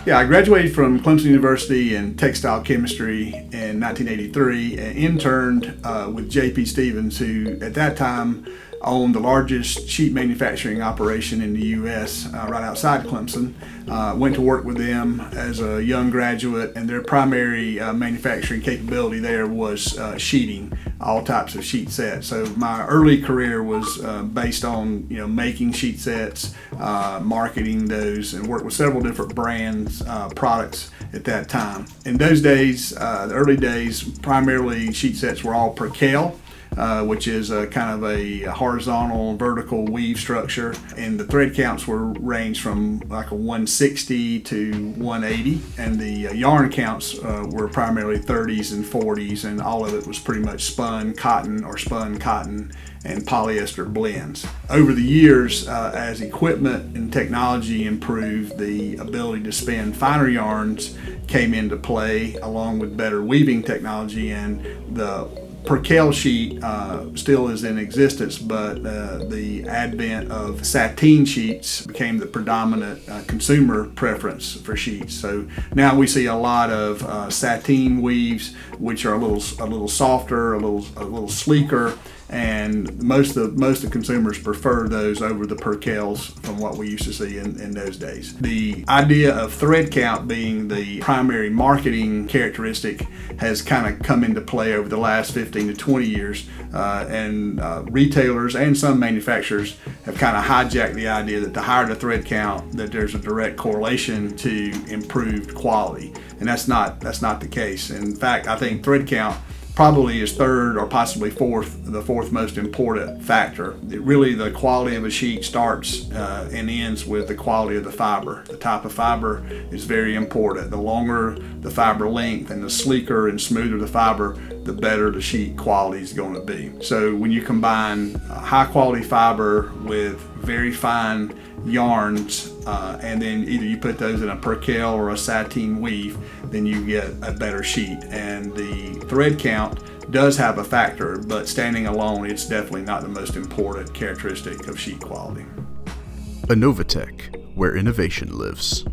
Yeah, I graduated from Clemson University in textile chemistry in 1983 and interned with J.P. Stevens, who at that time owned the largest sheet manufacturing operation in the U.S. Right outside Clemson. Went to work with them as a young graduate, and their primary manufacturing capability there was sheeting, all types of sheet sets. So my early career was based on making sheet sets, marketing those, and worked with several different brands, products at that time. In those days, the early days, primarily sheet sets were all Percale, which is a kind of a horizontal vertical weave structure, and the thread counts were ranged from like a 160 to 180, and the yarn counts were primarily 30s and 40s, and all of it was pretty much spun cotton and polyester blends. Over the years, as equipment and technology improved, the ability to spin finer yarns came into play, along with better weaving technology, and the Percale sheet still is in existence, but the advent of Sateen sheets became the predominant consumer preference for sheets. So now we see a lot of Sateen weaves, which are a little softer, a little sleeker, and most of consumers prefer those over the Percales from what we used to see in those days. The idea of thread count being the primary marketing characteristic has kind of come into play over the last 15 to 20 years, and retailers and some manufacturers have kind of hijacked the idea that the higher the thread count, that there's a direct correlation to improved quality, and that's not the case. In fact, I think thread count probably is third or possibly the fourth most important factor. Really, the quality of a sheet starts and ends with the quality of the fiber. The type of fiber is very important. The longer the fiber length and the sleeker and smoother the fiber, the better the sheet quality is going to be. So when you combine high quality fiber with very fine yarns, and then either you put those in a Percale or a Sateen weave, then you get a better sheet. And the thread count does have a factor, but standing alone, it's definitely not the most important characteristic of sheet quality. Anovotek, where innovation lives.